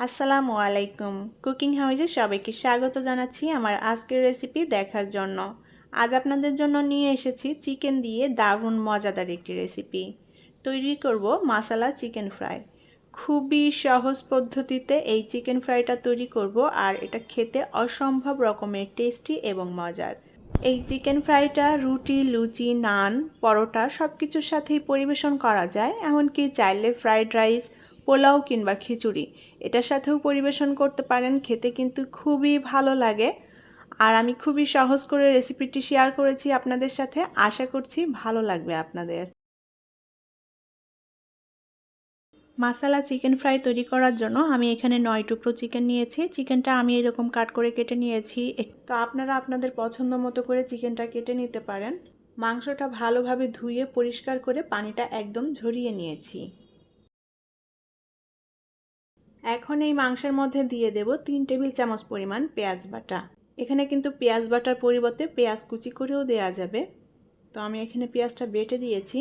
আসসালামু আলাইকুম। কুকিং হাউসে সবাইকে স্বাগত জানাচ্ছি আমার আজকের রেসিপি দেখার জন্য। আজ আপনাদের জন্য নিয়ে এসেছি চিকেন দিয়ে দারুণ মজাদার একটি রেসিপি। তৈরি করব মাসালা চিকেন ফ্রাই। খুবই সহজ পদ্ধতিতে এই চিকেন ফ্রাইটা তৈরি করব, আর এটা খেতে অসম্ভব রকমের টেস্টি এবং মজার। এই চিকেন ফ্রাইটা রুটি, লুচি, নান, পরোটা সব কিছুর সাথেই পরিবেশন করা যায়। এমনকি চাইলে ফ্রাইড রাইস, পোলাও কিংবা খিচুড়ি এটার সাথেও পরিবেশন করতে পারেন। খেতে কিন্তু খুবই ভালো লাগে। আর আমি খুবই সহজ করে রেসিপিটি শেয়ার করেছি আপনাদের সাথে। আশা করছি ভালো লাগবে আপনাদের। মাসালা চিকেন ফ্রাই তৈরি করার জন্য আমি এখানে 9 টুকরো চিকেন নিয়েছি। চিকেনটা আমি এরকম কাট করে কেটে নিয়েছি। তো আপনারা আপনাদের পছন্দ মতো করে চিকেনটা কেটে নিতে পারেন। মাংসটা ভালোভাবে ধুয়ে পরিষ্কার করে পানিটা একদম ঝরিয়ে নিয়েছি। এখন এই মাংসের মধ্যে দিয়ে দেব 3 টেবিল চামচ পরিমাণ পেঁয়াজ বাটা। এখানে কিন্তু পেঁয়াজ বাটার পরিবর্তে পেঁয়াজ কুচি করেও দেওয়া যাবে। তো আমি এখানে পেঁয়াজটা বেটে দিয়েছি।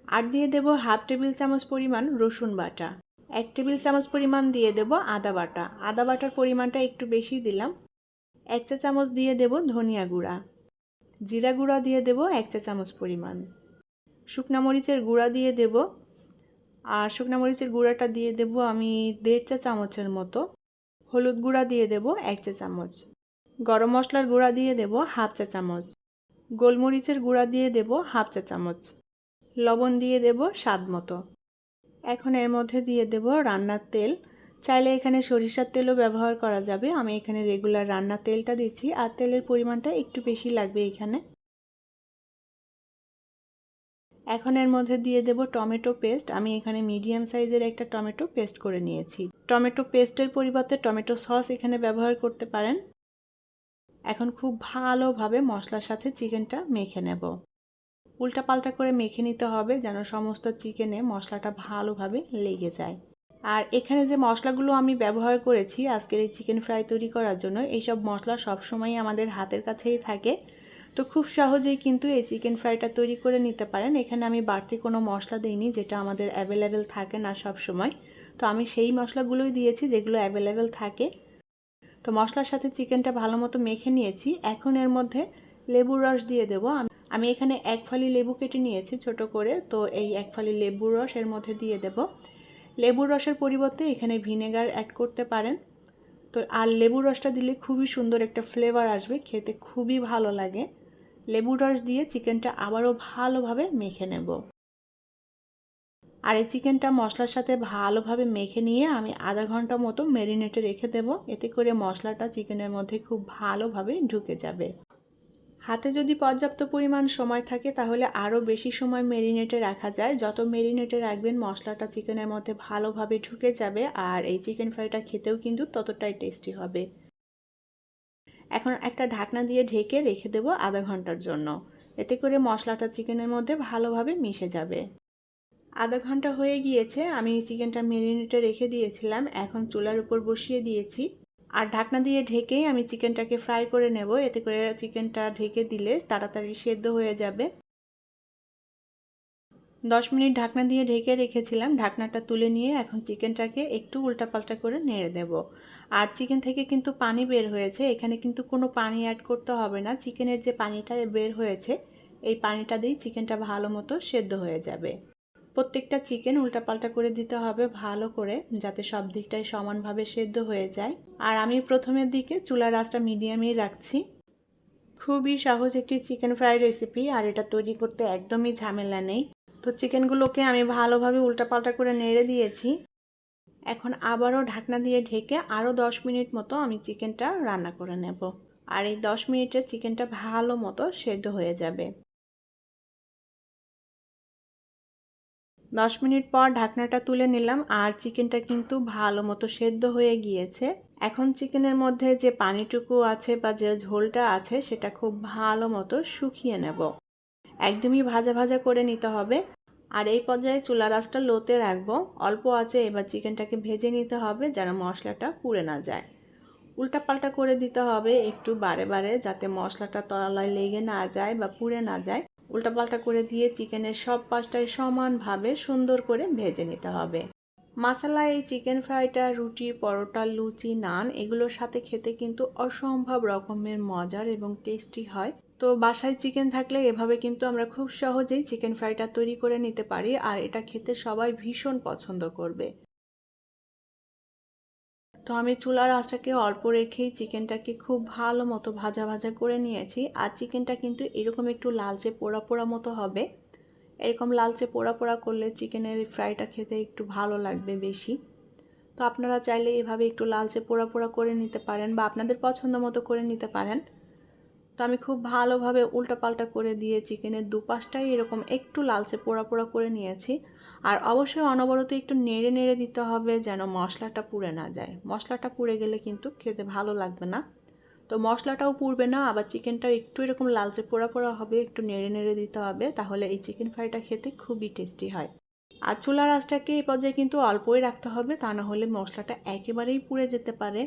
আর দিয়ে দেব হাফ টেবিল চামচ পরিমাণ রসুন বাটা। 1 টেবিল চামচ পরিমাণ দিয়ে দেব আদা বাটা। আদা বাটার পরিমাণটা একটু বেশি দিলাম। 1 চা চামচ দিয়ে দেব ধনিয়া গুঁড়া। জিরা গুঁড়া দিয়ে দেব 1 চা চামচ পরিমাণ। শুকনা মরিচের গুঁড়া দিয়ে দেব। আর শুকনা মরিচের গুঁড়াটা দিয়ে দেব আমি 1.5 চা চামচের মতো। হলুদ গুঁড়া দিয়ে দেব 1 চা চামচ। গরম মশলার গুঁড়া দিয়ে দেব হাফ চা চামচ। গোলমরিচের গুঁড়া দিয়ে দেব হাফ চা চামচ। লবণ দিয়ে দেব স্বাদ মতো। এখন এর মধ্যে দিয়ে দেব রান্নার তেল। চাইলে এখানে সরিষার তেলও ব্যবহার করা যাবে। আমি এখানে রেগুলার রান্নার তেলটা দিচ্ছি, আর তেলের পরিমাণটা একটু বেশি লাগবে এখানে। এখন এর মধ্যে দিয়ে দেব টমেটো পেস্ট। আমি এখানে মিডিয়াম সাইজের একটা টমেটো পেস্ট করে নিয়েছি। টমেটো পেস্টের পরিবর্তে টমেটো সস এখানে ব্যবহার করতে পারেন। এখন খুব ভালোভাবে মশলার সাথে চিকেনটা মেখে নেব। উল্টাপাল্টা করে মেখে নিতে হবে যেন সমস্ত চিকেনে মশলাটা ভালোভাবে লেগে যায়। আর এখানে যে মশলাগুলো আমি ব্যবহার করেছি আজকের এই চিকেন ফ্রাই তৈরি করার জন্য, এইসব মশলা সবসময় আমাদের হাতের কাছেই থাকে। তো খুব সহজেই কিন্তু এই চিকেন ফ্রাইটা তৈরি করে নিতে পারেন। এখানে আমি বাড়তি কোনো মশলা দিইনি, যেটা আমাদের অ্যাভেলেবেল থাকে না সব সময়। তো আমি সেই মশলাগুলোই দিয়েছি যেগুলো অ্যাভেলেবেল থাকে। তো মশলার সাথে চিকেনটা ভালো মতো মেখে নিয়েছি। এখন এর মধ্যে লেবুর রস দিয়ে দেবো। আমি এখানে 1 ফালি লেবু কেটে নিয়েছি ছোট করে। তো এই 1 ফালি লেবুর রস এর মধ্যে দিয়ে দেব। লেবুর রসের পরিবর্তে এখানে ভিনেগার অ্যাড করতে পারেন। তো আর লেবুর রসটা দিলে খুবই সুন্দর একটা ফ্লেভার আসবে, খেতে খুবই ভালো লাগে। লেবুর রস দিয়ে চিকেনটা আবারও ভালোভাবে মেখে নেব। আর এই চিকেনটা মশলার সাথে ভালোভাবে মেখে নিয়ে আমি আধা ঘন্টা মতো ম্যারিনেটে রেখে দেব। এতে করে মশলাটা চিকেনের মধ্যে খুব ভালোভাবে ঢুকে যাবে। হাতে যদি পর্যাপ্ত পরিমাণ সময় থাকে তাহলে আরও বেশি সময় ম্যারিনেটে রাখা যায়। যত ম্যারিনেটে রাখবেন মশলাটা চিকেনের মধ্যে ভালোভাবে ঢুকে যাবে, আর এই চিকেন ফ্রাইটা খেতেও কিন্তু ততটাই টেস্টি হবে। এখন একটা ঢাকনা দিয়ে ঢেকে রেখে দেব আধা ঘন্টার জন্য। এতে করে মশলাটা চিকেনের মধ্যে ভালোভাবে মিশে যাবে। আধা ঘন্টা হয়ে গিয়েছে, আমি চিকেনটা ম্যারিনেটে রেখে দিয়েছিলাম। এখন চুলার উপর বসিয়ে দিয়েছি। আর ঢাকনা দিয়ে ঢেকেই আমি চিকেনটাকে ফ্রাই করে নেব। এতে করে চিকেনটা ঢেকে দিলে তাড়াতাড়ি সেদ্ধ হয়ে যাবে। 10 মিনিট ঢাকনা দিয়ে ঢেকে রেখেছিলাম। ঢাকনাটা তুলে নিয়ে এখন চিকেনটাকে একটু উল্টাপাল্টা করে নেড়ে দেব। আর চিকেন থেকে কিন্তু পানি বের হয়েছে, এখানে কিন্তু কোনো পানি অ্যাড করতে হবে না। চিকেনের যে পানিটা বের হয়েছে এই পানিটা দিয়েই চিকেনটা ভালো মতো সেদ্ধ হয়ে যাবে। প্রত্যেকটা চিকেন উল্টাপাল্টা করে দিতে হবে ভালো করে, যাতে সব দিকটাই সমানভাবে সেদ্ধ হয়ে যায়। আর আমি প্রথমের দিকে চুলার আঁচটা মিডিয়ামেই রাখছি। খুবই সহজ একটি চিকেন ফ্রাই রেসিপি, আর এটা তৈরি করতে একদমই ঝামেলা নেই। তো চিকেনগুলোকে আমি ভালোভাবে উল্টাপাল্টা করে নেড়ে দিয়েছি। এখন আবারও ঢাকনা দিয়ে ঢেকে আরও 10 মিনিট মতো আমি চিকেনটা রান্না করে নেব। আর এই 10 মিনিটে চিকেনটা ভালো মতো সেদ্ধ হয়ে যাবে। 10 মিনিট পর ঢাকনাটা তুলে নিলাম, আর চিকেনটা কিন্তু ভালো মতো সেদ্ধ হয়ে গিয়েছে। এখন চিকেনের মধ্যে যে পানিটুকু আছে বা যে ঝোলটা আছে সেটা খুব ভালো মতো শুকিয়ে নেব। একদমই ভাজা ভাজা করে নিতে হবে। আর এই পর্যায়ে চুলার আঁচটা লোতে রাখবো। অল্প আঁচে এবার চিকেনটাকে ভেজে নিতে হবে যেন মশলাটা পুড়ে না যায়। উল্টাপাল্টা করে দিতে হবে একটু বারে বারে, যাতে মশলাটা তলায় লেগে না যায় বা পুড়ে না যায়। উল্টাপাল্টা করে দিয়ে চিকেনের সব পাশটাই সমানভাবে সুন্দর করে ভেজে নিতে হবে। মাসালা এই চিকেন ফ্রাইটা রুটি, পরোটা, লুচি, নান এগুলোর সাথে খেতে কিন্তু অসম্ভব রকমের মজার এবং টেস্টি হয়। তো বাসায় চিকেন থাকলে এভাবে কিন্তু আমরা খুব সহজেই চিকেন ফ্রাইটা তৈরি করে নিতে পারি, আর এটা খেতে সবাই ভীষণ পছন্দ করবে। তো আমি চুলার আঁচটাকে অল্প রেখেই চিকেনটাকে খুব ভালো মতো ভাজা ভাজা করে নিয়েছি। আর চিকেনটা কিন্তু এরকম একটু লালচে পোড়া পোড়া মতো হবে। এরকম লালচে পোড়া পোড়া করলে চিকেনের ফ্রাইটা খেতে একটু ভালো লাগবে বেশি। তো আপনারা চাইলে এভাবে একটু লালচে পোড়া পোড়া করে নিতে পারেন বা আপনাদের পছন্দ মতো করে নিতে পারেন। তো আমি খুব ভালোভাবে উল্টাপাল্টা করে দিয়ে চিকেনের দুপাশটাই এরকম একটু লালচে পোড়া পোড়া করে নিয়েছি। আর অবশ্যই অনবরত একটু নেড়ে নেড়ে দিতে হবে যেন মশলাটা পুড়ে না যায়। মশলাটা পুড়ে গেলে কিন্তু খেতে ভালো লাগবে না। তো মশলাটাও পুড়বে না, আবার চিকেনটাও একটু এরকম লালচে পোড়া পোড়া হবে, একটু নেড়ে নেড়ে দিতে হবে, তাহলে এই চিকেন ফ্রাইটা খেতে খুবই টেস্টি হয়। আর চুলার আঁচটাকে এই পর্যায়ে কিন্তু অল্পই রাখতে হবে, তা না হলে মশলাটা একেবারেই পুড়ে যেতে পারে।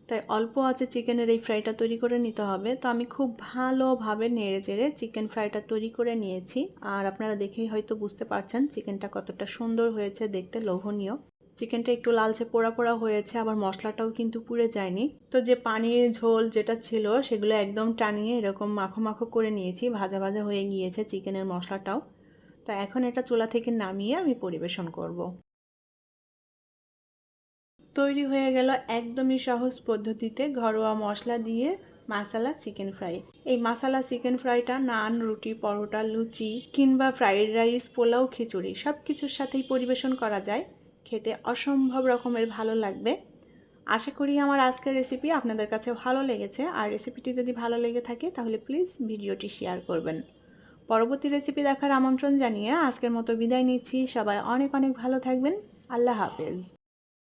তাই অল্প আঁচে চিকেনের এই ফ্রাইটা তৈরি করে নিতে হবে। তো আমি খুব ভালোভাবে নেড়ে চেড়ে চিকেন ফ্রাইটা তৈরি করে নিয়েছি। আর আপনারা দেখেই হয়তো বুঝতে পারছেন চিকেনটা কতটা সুন্দর হয়েছে, দেখতে লোভনীয়। চিকেনটা একটু লালচে পোড়া পোড়া হয়েছে, আবার মশলাটাও কিন্তু পুড়ে যায়নি। তো যে পানির ঝোল যেটা ছিল সেগুলো একদম টানিয়ে এরকম মাখো মাখো করে নিয়েছি, ভাজা ভাজা হয়ে গিয়েছে চিকেনের মশলাটাও। তো এখন এটা চুলা থেকে নামিয়ে আমি পরিবেশন করব। তৈরি হয়ে গেল একদমই সহজ পদ্ধতিতে ঘরোয়া মশলা দিয়ে মাসালা চিকেন ফ্রাই। এই মাসালা চিকেন ফ্রাইটা নান, রুটি, পরোটা, লুচি কিংবা ফ্রাইড রাইস, পোলাও, খিচুড়ি সব কিছুর সাথেই পরিবেশন করা যায়। খেতে অসম্ভব রকমের ভালো লাগবে। আশা করি আমার আজকের রেসিপি আপনাদের কাছে ভালো লেগেছে। আর রেসিপিটি যদি ভালো লেগে থাকে তাহলে প্লিজ ভিডিওটি শেয়ার করবেন। পরবর্তী রেসিপি দেখার আমন্ত্রণ জানিয়ে আজকের মতো বিদায় নিচ্ছি। সবাই অনেক অনেক ভালো থাকবেন। আল্লাহ হাফেজ।